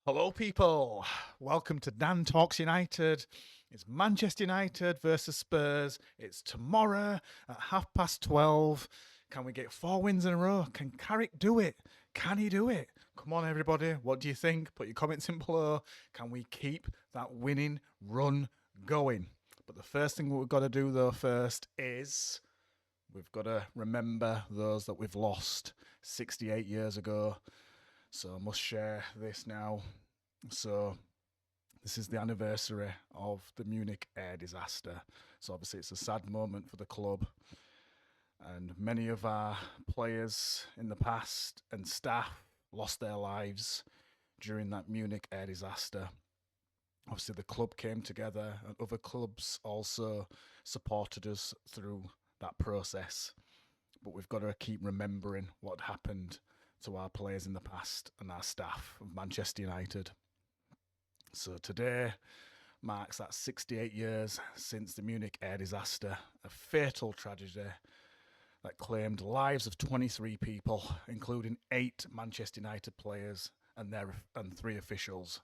Hello, people. Welcome to Dan Talks United. It's Manchester United versus Spurs. It's tomorrow at 12:30. Can we get 4 wins in a row? Can Carrick do it? Can he do it? Come on, everybody. What do you think? Put your comments in below. Can we keep that winning run going? But the first thing we've got to do, though, first is we've got to remember those that we've lost 68 years ago. So I must share this now. So this is the anniversary of the Munich air disaster. So obviously it's a sad moment for the club. And many of our players in the past and staff lost their lives during that Munich air disaster. Obviously the club came together and other clubs also supported us through that process. But we've got to keep remembering what happened to our players in the past and our staff of Manchester United. So today marks that 68 years since the Munich air disaster, a fatal tragedy that claimed lives of 23 people, including 8 Manchester United players and 3 officials.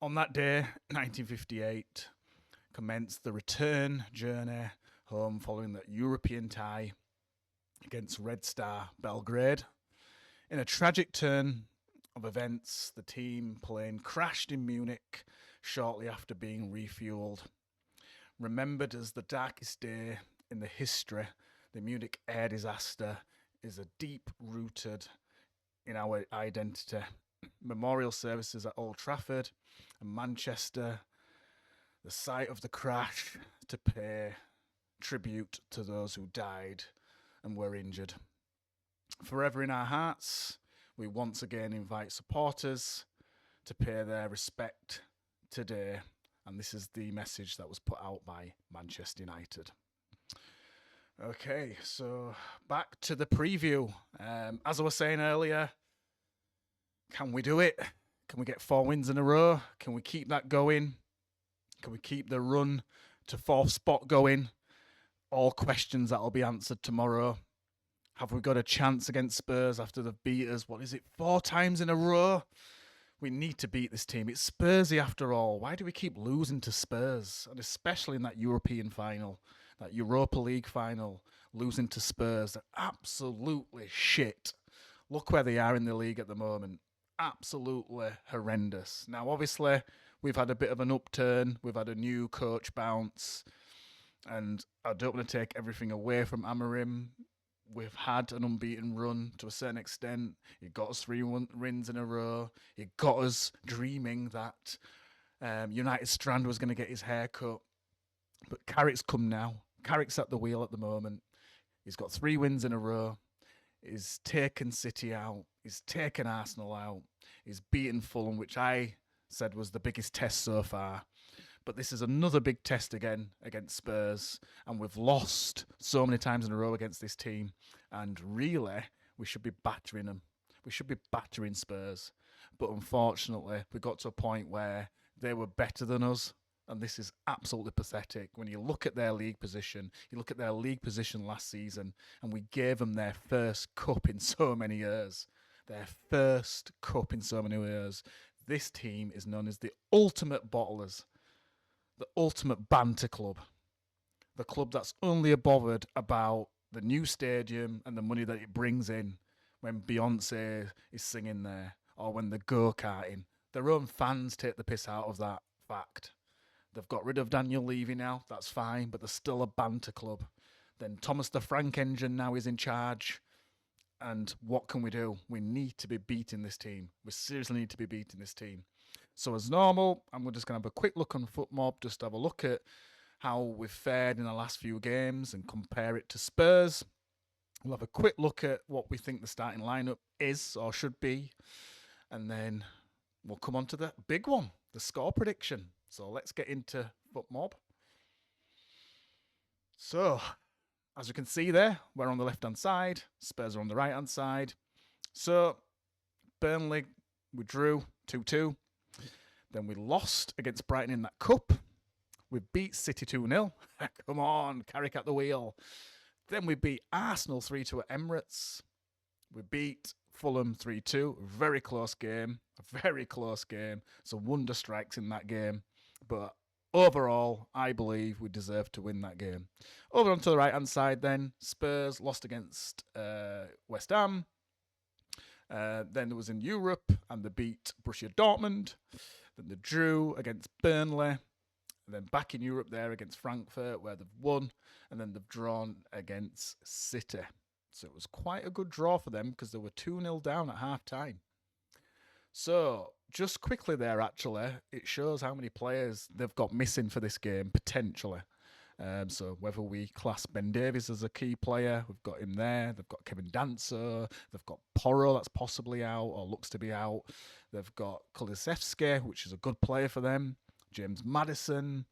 On that day, 1958, commenced the return journey home following the European tie against Red Star Belgrade. In a tragic turn of events, the team plane crashed in Munich shortly after being refueled. Remembered as the darkest day in the history, the Munich air disaster is a deep-rooted in our identity. Memorial services at Old Trafford and Manchester, the site of the crash, to pay tribute to those who died and were injured. Forever in our hearts, we once again invite supporters to pay their respect today. And this is the message that was put out by Manchester United. Okay, so back to the preview. As I was saying earlier, can we do it? Can we get 4 wins in a row? Can we keep that going? Can we keep the run to 4th spot going? All questions that will be answered tomorrow. Have we got a chance against Spurs after they've beat us? 4 times in a row? We need to beat this team. It's Spursy after all. Why do we keep losing to Spurs? And especially in that European final, that Europa League final, losing to Spurs. They're absolutely shit. Look where they are in the league at the moment. Absolutely horrendous. Now, obviously, we've had a bit of an upturn. We've had a new coach bounce. And I don't want to take everything away from Amorim. We've had an unbeaten run to a certain extent. He got us 3 wins in a row. He got us dreaming that United Strand was going to get his hair cut. But Carrick's come now. Carrick's at the wheel at the moment. He's got 3 wins in a row. He's taken City out. He's taken Arsenal out. He's beaten Fulham, which I said was the biggest test so far. But this is another big test again against Spurs. And we've lost so many times in a row against this team. And really, we should be battering them. We should be battering Spurs. But unfortunately, we got to a point where they were better than us. And this is absolutely pathetic. When you look at their league position, you look at their league position last season, and we gave them their first cup in so many years. Their first cup in so many years. This team is known as the ultimate bottlers. The ultimate banter club. The club that's only bothered about the new stadium and the money that it brings in when Beyonce is singing there or when they're go-karting. Their own fans take the piss out of that fact. They've got rid of Daniel Levy now, that's fine, but they're still a banter club. Then Thomas the Frank Engine now is in charge. And what can we do? We need to be beating this team. We seriously need to be beating this team. So as normal, I'm just going to have a quick look on FootMob, just have a look at how we've fared in the last few games and compare it to Spurs. We'll have a quick look at what we think the starting lineup is or should be. And then we'll come on to the big one, the score prediction. So let's get into FootMob. So, as you can see there, we're on the left-hand side. Spurs are on the right-hand side. So, Burnley, we drew 2-2. Then we lost against Brighton in that cup. We beat City 2-0. Come on, Carrick at the wheel. Then we beat Arsenal 3-2 at Emirates. We beat Fulham 3-2. Very close game. A very close game. Some wonder strikes in that game. But overall, I believe we deserve to win that game. Over onto the right-hand side then, Spurs lost against West Ham. Then it was in Europe, and they beat Borussia Dortmund. Then they drew against Burnley. And then back in Europe there against Frankfurt, where they've won. And then they've drawn against City. So it was quite a good draw for them because they were 2-0 down at half-time. So, just quickly there, actually, it shows how many players they've got missing for this game, potentially. So whether we class Ben Davies as a key player, we've got him there. They've got Kevin Dancer. They've got Porro, that's possibly out or looks to be out. They've got Kulusevski, which is a good player for them. James Maddison.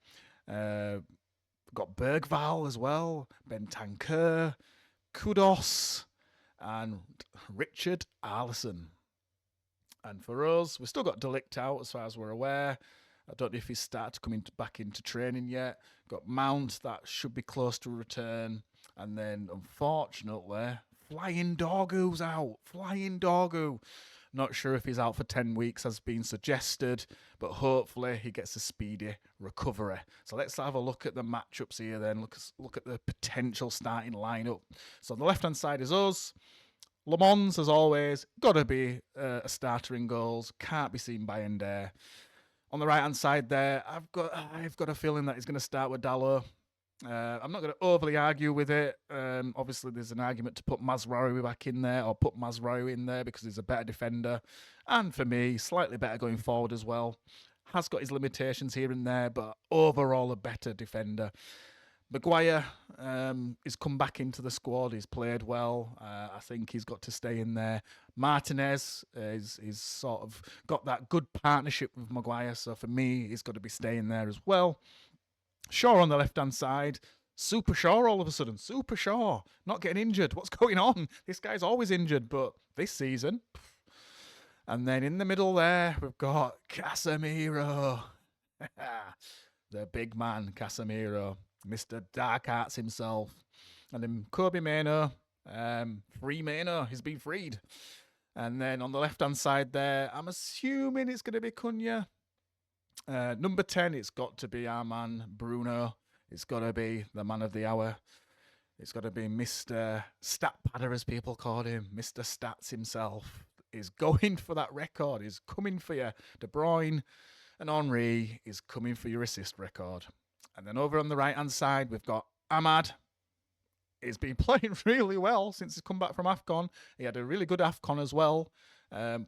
We've got Bergval as well. Ben Tanker. Kudos. And Richard Arlison. And for us, we've still got Delict out as far as we're aware. I don't know if he's started coming back into training yet. Got Mount, that should be close to return. And then, unfortunately, Flying Dorgu's out. Flying Dorgu. Not sure if he's out for 10 weeks, as been suggested, but hopefully he gets a speedy recovery. So let's have a look at the matchups here then. Look at the potential starting lineup. So on the left-hand side is us. Le Mans, as always, got to be a starter in goals. Can't be seen by Ender. On the right-hand side there, I've got a feeling that he's going to start with Dalot. I'm not going to overly argue with it. Obviously, there's an argument to put Mazraoui back in there or put Mazraoui in there because he's a better defender. And for me, slightly better going forward as well. Has got his limitations here and there, but overall a better defender. Maguire has come back into the squad. He's played well. I think he's got to stay in there. Martinez is sort of got that good partnership with Maguire. So for me, he's got to be staying there as well. Shaw on the left-hand side. Super Shaw all of a sudden. Super Shaw. Not getting injured. What's going on? This guy's always injured, but this season. And then in the middle there, we've got Casemiro. The big man, Casemiro. Mr. Dark Arts himself. And then Kobe Mainoo. Free Mainoo. He's been freed. And then on the left-hand side there, I'm assuming it's going to be Cunha. Number 10, it's got to be our man, Bruno. It's got to be the man of the hour. It's got to be Mr. Stat Padder, as people called him. Mr. Stats himself is going for that record. He's coming for you. De Bruyne and Henry is coming for your assist record. And then over on the right-hand side, we've got Ahmad. He's been playing really well since he's come back from AFCON. He had a really good AFCON as well.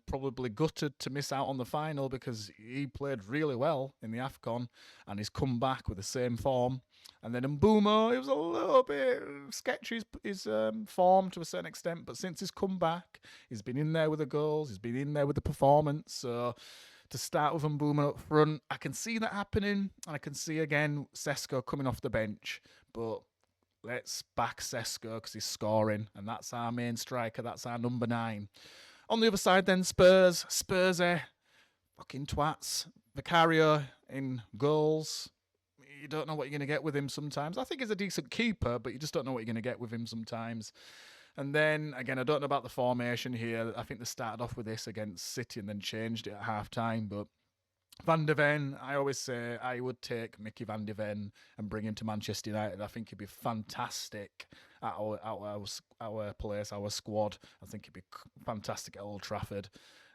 Probably gutted to miss out on the final because he played really well in the AFCON and he's come back with the same form. And then Mbeumo, it was a little bit sketchy, his form to a certain extent, but since he's come back, he's been in there with the goals, he's been in there with the performance. So to start with Mbeumo up front, I can see that happening, and I can see again Sesko coming off the bench, but let's back Sesko because he's scoring, and that's our main striker, that's our number 9. On the other side then, Spursy, fucking twats. Vicario in goals. You don't know what you're going to get with him sometimes. I think he's a decent keeper, but you just don't know what you're going to get with him sometimes. And then, again, I don't know about the formation here. I think they started off with this against City and then changed it at half-time. But Van de Ven, I always say I would take Mickey Van de Ven and bring him to Manchester United. I think he'd be fantastic at our place, our squad. I think he'd be fantastic at Old Trafford.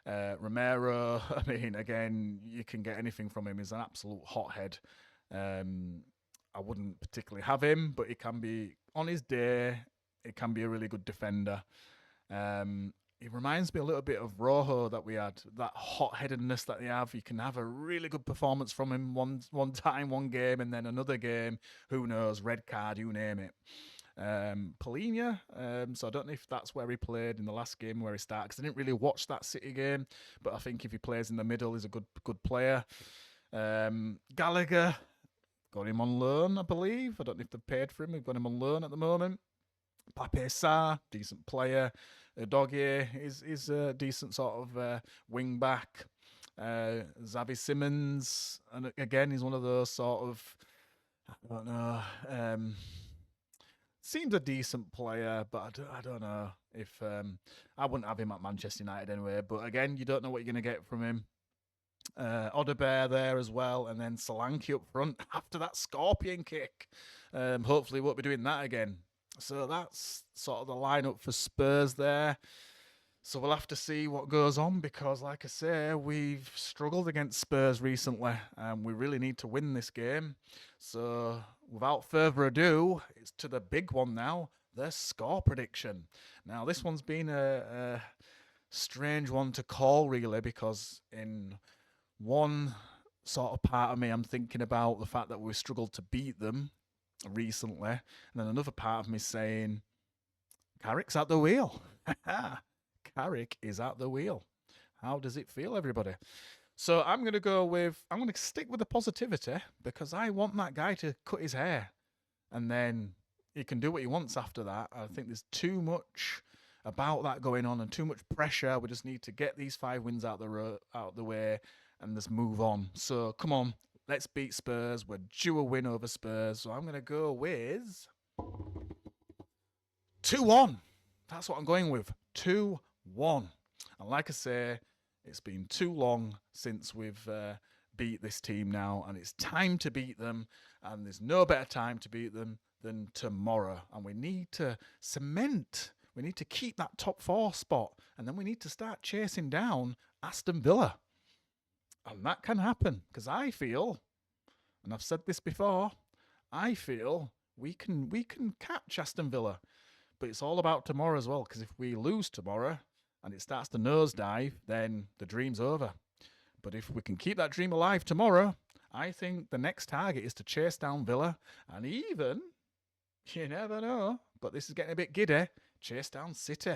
Romero, I mean, again, you can get anything from him. He's an absolute hothead. I wouldn't particularly have him, but he can be, on his day, it can be a really good defender. He reminds me a little bit of Rojo that we had, that hot-headedness that they have. You can have a really good performance from him one time, one game, and then another game, who knows, red card, you name it. Polina, so I don't know if that's where he played in the last game where he started, because I didn't really watch that City game, but I think if he plays in the middle, he's a good player. Gallagher, got him on loan, I believe. I don't know if they've paid for him. We've got him on loan at the moment. Pape Sarr, decent player. Dogier is a decent sort of wing back. Xavi Simons, and again, he's one of those sort of, I don't know, seems a decent player, but I don't know if I wouldn't have him at Manchester United anyway. But again, you don't know what you're going to get from him. Odebear there as well, and then Solanke up front after that scorpion kick. Hopefully, won't be doing that again. So that's sort of the lineup for Spurs there. So we'll have to see what goes on because, like I say, we've struggled against Spurs recently and we really need to win this game. So without further ado, it's to the big one now, the score prediction. Now, this one's been a strange one to call, really, because in one sort of part of me, I'm thinking about the fact that we struggled to beat them recently. And then another part of me saying, Carrick's at the wheel. Carrick is at the wheel. How does it feel, everybody? So I'm going to stick with the positivity because I want that guy to cut his hair and then he can do what he wants after that. I think there's too much about that going on and too much pressure. We just need to get these 5 wins out the way and just move on. So come on, let's beat Spurs. We're due a win over Spurs. So I'm going to go with 2-1. That's what I'm going with. 2-1. And like I say, it's been too long since we've beat this team now, and it's time to beat them, and there's no better time to beat them than tomorrow. And we need to we need to keep that top 4 spot, and then we need to start chasing down Aston Villa. And that can happen, because I feel, and I've said this before, I feel we can catch Aston Villa. But it's all about tomorrow as well, because if we lose tomorrow and it starts to nosedive, then the dream's over. But if we can keep that dream alive tomorrow, I think the next target is to chase down Villa and even, you never know, but this is getting a bit giddy, chase down City.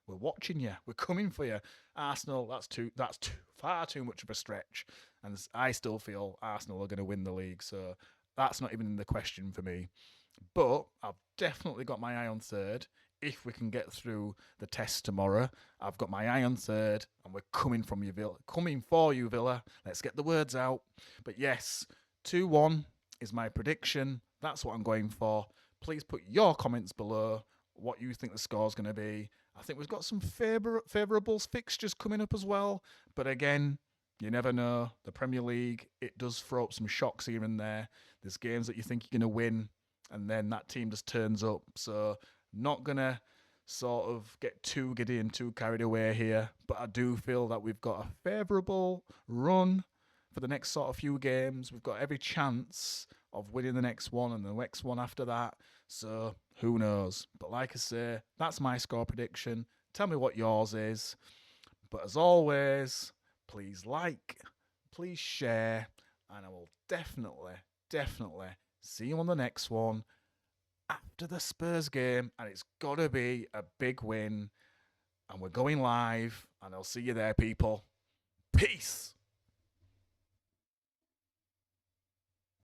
We're watching you. We're coming for you. Arsenal, that's far too much of a stretch. And I still feel Arsenal are going to win the league, so that's not even in the question for me. But I've definitely got my eye on third. If we can get through the test tomorrow, I've got my eye on third, and we're coming for you, Villa. Let's get the words out. But yes, 2-1 is my prediction. That's what I'm going for. Please put your comments below what you think the score's going to be. I think we've got some favourable fixtures coming up as well. But again, you never know. The Premier League, it does throw up some shocks here and there. There's games that you think you're going to win, and then that team just turns up. So not going to sort of get too giddy and too carried away here. But I do feel that we've got a favourable run for the next sort of few games. We've got every chance of winning the next one and the next one after that. So who knows? But like I say, that's my score prediction. Tell me what yours is. But as always, please like, please share, and I will definitely see you on the next one after the Spurs game, and it's got to be a big win, and we're going live, and I'll see you there, people. Peace.